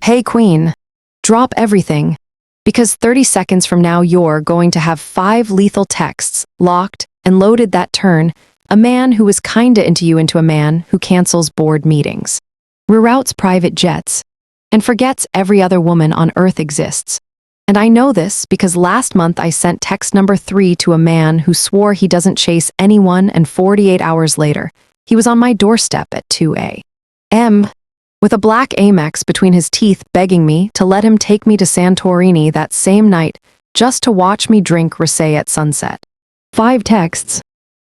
Hey Queen, drop everything, because 30 seconds from now you're going to have 5 lethal texts, locked and loaded that turn a man who was kinda into you into a man who cancels board meetings, reroutes private jets, and forgets every other woman on earth exists. And I know this because last month I sent text number 3 to a man who swore he doesn't chase anyone, and 48 hours later, he was on my doorstep at 2 a.m. with a black Amex between his teeth, begging me to let him take me to Santorini that same night just to watch me drink rosé at sunset. 5 texts,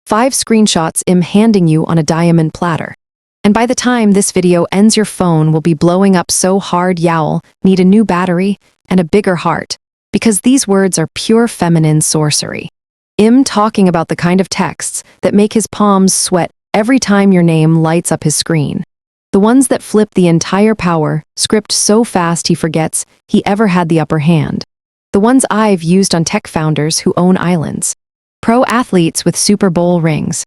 5 screenshots him handing you on a diamond platter. And by the time this video ends, your phone will be blowing up so hard you'll need a new battery and a bigger heart, because these words are pure feminine sorcery. Him talking about the kind of texts that make his palms sweat every time your name lights up his screen. The ones that flip the entire power script so fast he forgets he ever had the upper hand. The ones I've used on tech founders who own islands, pro athletes with Super Bowl rings,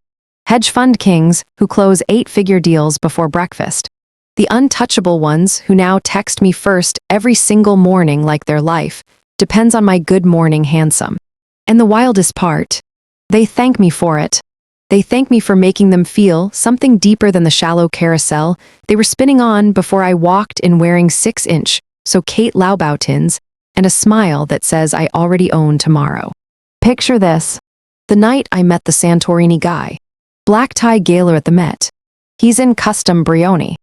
hedge fund kings who close 8-figure deals before breakfast, the untouchable ones who now text me first every single morning like their life depends on my good morning handsome. And the wildest part, they thank me for it. They thank me for making them feel something deeper than the shallow carousel they were spinning on before I walked in, wearing 6-inch, so Kate Laubau tins, and a smile that says I already own tomorrow. Picture this. The night I met the Santorini guy. Black tie gala at the Met. He's in custom Brioni.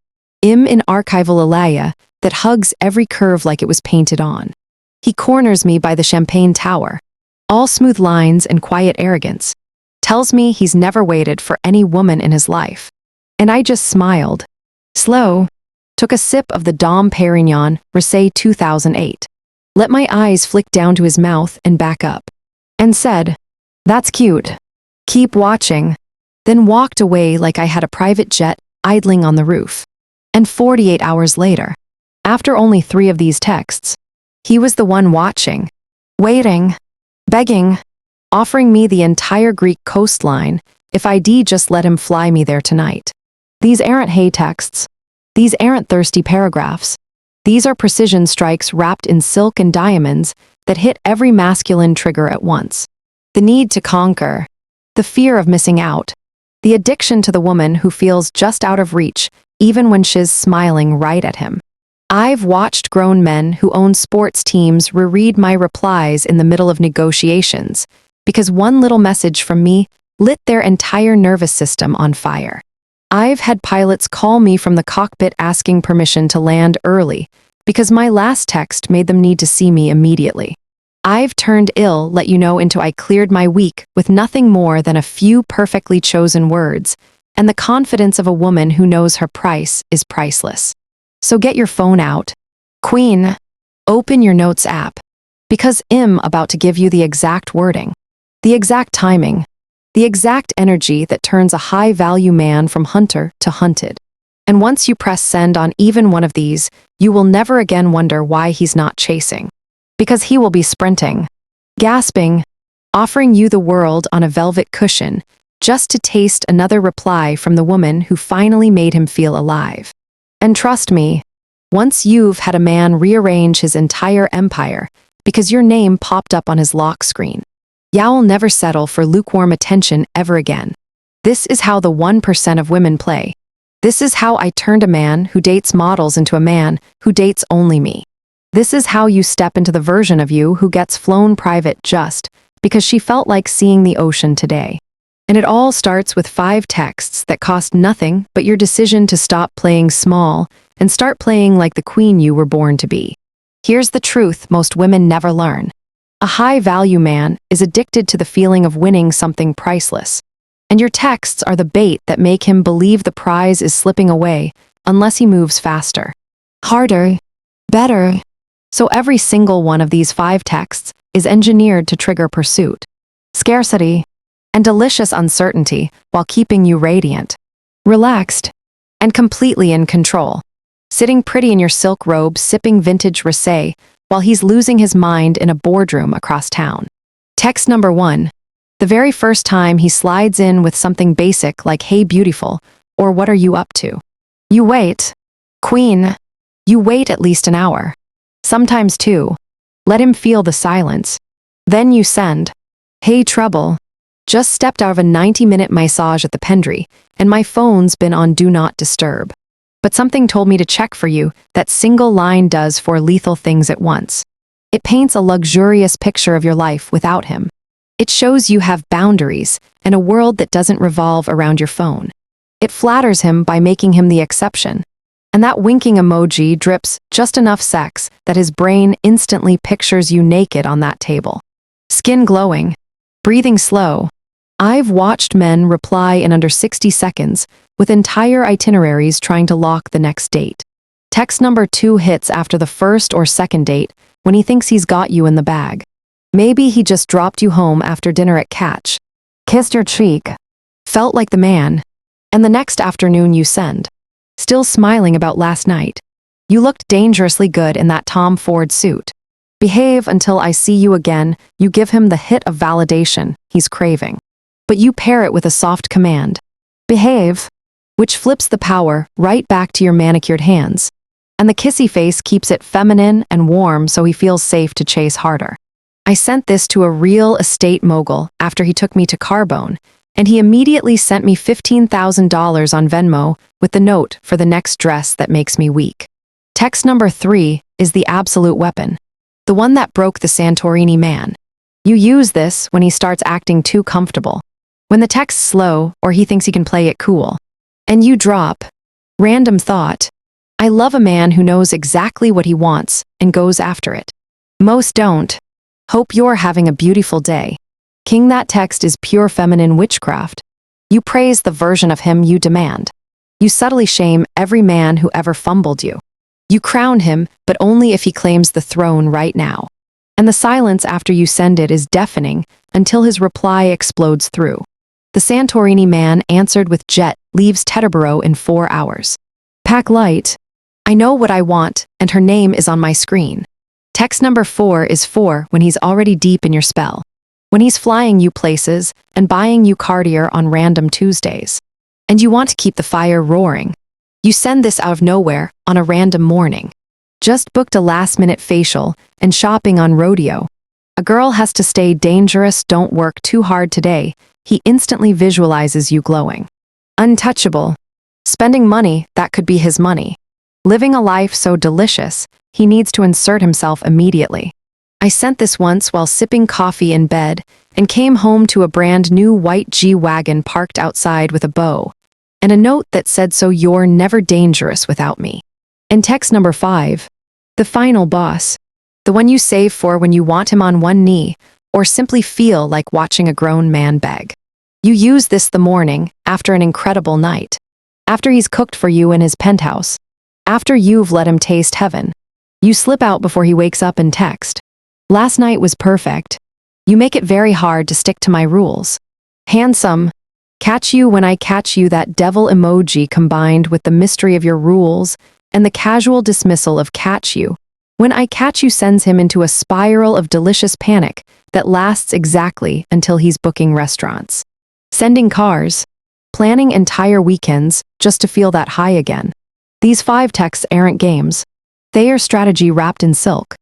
In archival Alaya that hugs every curve like it was painted on. He corners me by the champagne tower. All smooth lines and quiet arrogance. Tells me he's never waited for any woman in his life. And I just smiled. Slow. Took a sip of the Dom Perignon Rosé 2008. Let my eyes flick down to his mouth and back up. And said, "That's cute. Keep watching." Then walked away like I had a private jet idling on the roof. And 48 hours later, after only 3 of these texts, he was the one watching, waiting, begging, offering me the entire Greek coastline if I'd just let him fly me there tonight. These aren't hey texts. These aren't thirsty paragraphs. These are precision strikes wrapped in silk and diamonds that hit every masculine trigger at once. The need to conquer, the fear of missing out, the addiction to the woman who feels just out of reach even when she's smiling right at him. I've watched grown men who own sports teams reread my replies in the middle of negotiations because one little message from me lit their entire nervous system on fire. I've had pilots call me from the cockpit asking permission to land early because my last text made them need to see me immediately. I've turned ill, let you know, into I cleared my week with nothing more than a few perfectly chosen words and the confidence of a woman who knows her price is priceless. So get your phone out. Queen, open your notes app, because I'm about to give you the exact wording, the exact timing, the exact energy that turns a high-value man from hunter to hunted. And once you press send on even one of these, you will never again wonder why he's not chasing. Because he will be sprinting, gasping, offering you the world on a velvet cushion, just to taste another reply from the woman who finally made him feel alive. And trust me, once you've had a man rearrange his entire empire because your name popped up on his lock screen, you'll never settle for lukewarm attention ever again. This is how the 1% of women play. This is how I turned a man who dates models into a man who dates only me. This is how you step into the version of you who gets flown private just because she felt like seeing the ocean today. And it all starts with 5 texts that cost nothing but your decision to stop playing small and start playing like the queen you were born to be. Here's the truth most women never learn. A high-value man is addicted to the feeling of winning something priceless. And your texts are the bait that make him believe the prize is slipping away unless he moves faster, harder, better. So every single one of these 5 texts is engineered to trigger pursuit, scarcity, and delicious uncertainty while keeping you radiant, relaxed, and completely in control, sitting pretty in your silk robe sipping vintage rosé while he's losing his mind in a boardroom across town. Text number 1. The very first time he slides in with something basic like "Hey beautiful," or "What are you up to?" You wait. Queen. You wait at least an hour. Sometimes two. Let him feel the silence. Then you send. Hey trouble. Just stepped out of a 90-minute massage at the Pendry, and my phone's been on Do Not Disturb. But something told me to check for you. That single line does 4 lethal things at once. It paints a luxurious picture of your life without him. It shows you have boundaries and a world that doesn't revolve around your phone. It flatters him by making him the exception. And that winking emoji drips just enough sex that his brain instantly pictures you naked on that table. Skin glowing, breathing slow. I've watched men reply in under 60 seconds with entire itineraries trying to lock the next date. Text number 2 hits after the first or second date when he thinks he's got you in the bag. Maybe he just dropped you home after dinner at Catch, kissed your cheek, felt like the man, and the next afternoon you send. Still smiling about last night. You looked dangerously good in that Tom Ford suit. Behave until I see you again. You give him the hit of validation he's craving. But you pair it with a soft command. Behave, which flips the power right back to your manicured hands. And the kissy face keeps it feminine and warm so he feels safe to chase harder. I sent this to a real estate mogul after he took me to Carbone, and he immediately sent me $15,000 on Venmo with the note for the next dress that makes me weak. Text number 3 is the absolute weapon. The one that broke the Santorini man. You use this when he starts acting too comfortable. When the text's slow or he thinks he can play it cool. And you drop. Random thought. I love a man who knows exactly what he wants and goes after it. Most don't. Hope you're having a beautiful day. King, that text is pure feminine witchcraft. You praise the version of him you demand. You subtly shame every man who ever fumbled you. You crown him, but only if he claims the throne right now. And the silence after you send it is deafening until his reply explodes through. The Santorini man answered with jet, leaves Teterboro in 4 hours. Pack light. I know what I want, and her name is on my screen. Text number 4 is 4 when he's already deep in your spell. When he's flying you places and buying you Cartier on random Tuesdays. And you want to keep the fire roaring. You send this out of nowhere on a random morning. Just booked a last-minute facial and shopping on Rodeo. A girl has to stay dangerous, don't work too hard today. He instantly visualizes you glowing. Untouchable. Spending money that could be his money. Living a life so delicious, he needs to insert himself immediately. I sent this once while sipping coffee in bed and came home to a brand new white G-Wagon parked outside with a bow and a note that said, so you're never dangerous without me. And text number 5, the final boss, the one you save for when you want him on one knee or simply feel like watching a grown man beg. You use this the morning after an incredible night, after he's cooked for you in his penthouse, after you've let him taste heaven. You slip out before he wakes up and text. Last night was perfect. You make it very hard to stick to my rules. Handsome. Catch you when I catch you, that devil emoji combined with the mystery of your rules and the casual dismissal of catch you. When I catch you sends him into a spiral of delicious panic that lasts exactly until he's booking restaurants. Sending cars. Planning entire weekends just to feel that high again. These 5 texts aren't games. They are strategy wrapped in silk.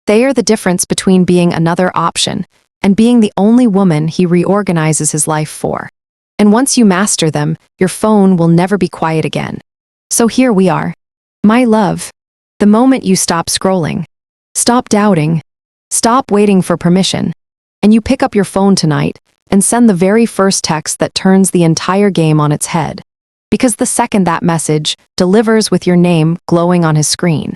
They are the difference between being another option and being the only woman he reorganizes his life for. And once you master them, your phone will never be quiet again. So here we are. My love. The moment you stop scrolling, stop doubting, stop waiting for permission, and you pick up your phone tonight and send the very first text that turns the entire game on its head. Because the second that message delivers with your name glowing on his screen,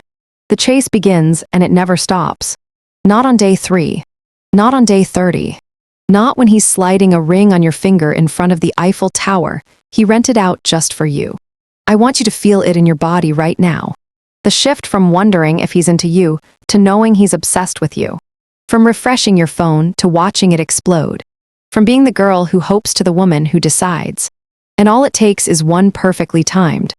the chase begins and it never stops. Not on day 3. Not on day 30. Not when he's sliding a ring on your finger in front of the Eiffel Tower he rented out just for you. I want you to feel it in your body right now. The shift from wondering if he's into you to knowing he's obsessed with you. From refreshing your phone to watching it explode. From being the girl who hopes to the woman who decides. And all it takes is one perfectly timed,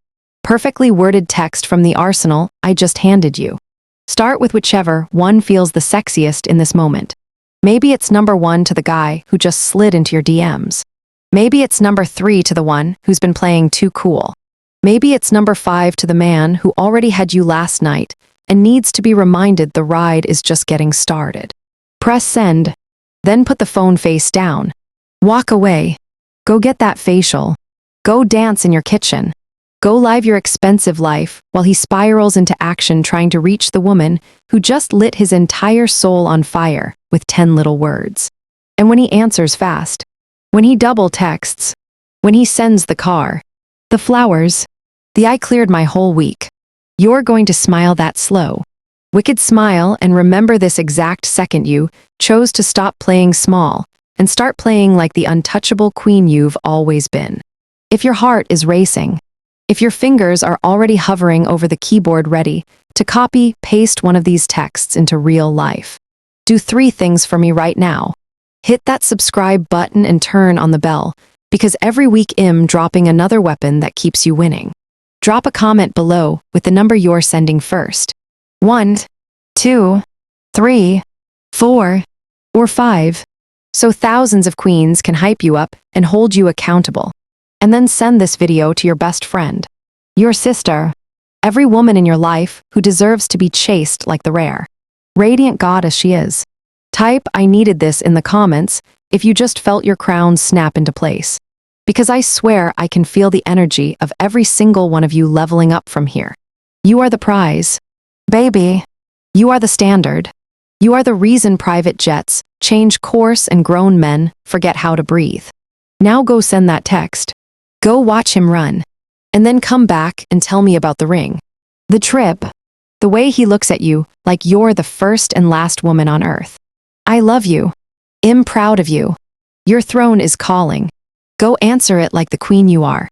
perfectly worded text from the arsenal I just handed you. Start with whichever one feels the sexiest in this moment. Maybe it's number 1 to the guy who just slid into your DMs. Maybe it's number 3 to the one who's been playing too cool. Maybe it's number 5 to the man who already had you last night and needs to be reminded the ride is just getting started. Press send, then put the phone face down. Walk away. Go get that facial. Go dance in your kitchen. Go live your expensive life while he spirals into action trying to reach the woman who just lit his entire soul on fire with 10 little words. And when he answers fast, when he double texts, when he sends the car, the flowers, the I cleared my whole week, you're going to smile that slow, wicked smile and remember this exact second you chose to stop playing small and start playing like the untouchable queen you've always been. If your heart is racing, if your fingers are already hovering over the keyboard ready to copy, paste one of these texts into real life, do 3 things for me right now. Hit that subscribe button and turn on the bell, because every week I'm dropping another weapon that keeps you winning. Drop a comment below with the number you're sending first. 1, 2, 3, 4, or 5. So thousands of queens can hype you up and hold you accountable. And then send this video to your best friend, your sister, every woman in your life who deserves to be chased like the rare, radiant goddess she is. Type I needed this in the comments if you just felt your crown snap into place. Because I swear I can feel the energy of every single one of you leveling up from here. You are the prize. Baby, you are the standard. You are the reason private jets change course and grown men forget how to breathe. Now go send that text. Go watch him run. And then come back and tell me about the ring. The trip. The way he looks at you like you're the first and last woman on earth. I love you. I'm proud of you. Your throne is calling. Go answer it like the queen you are.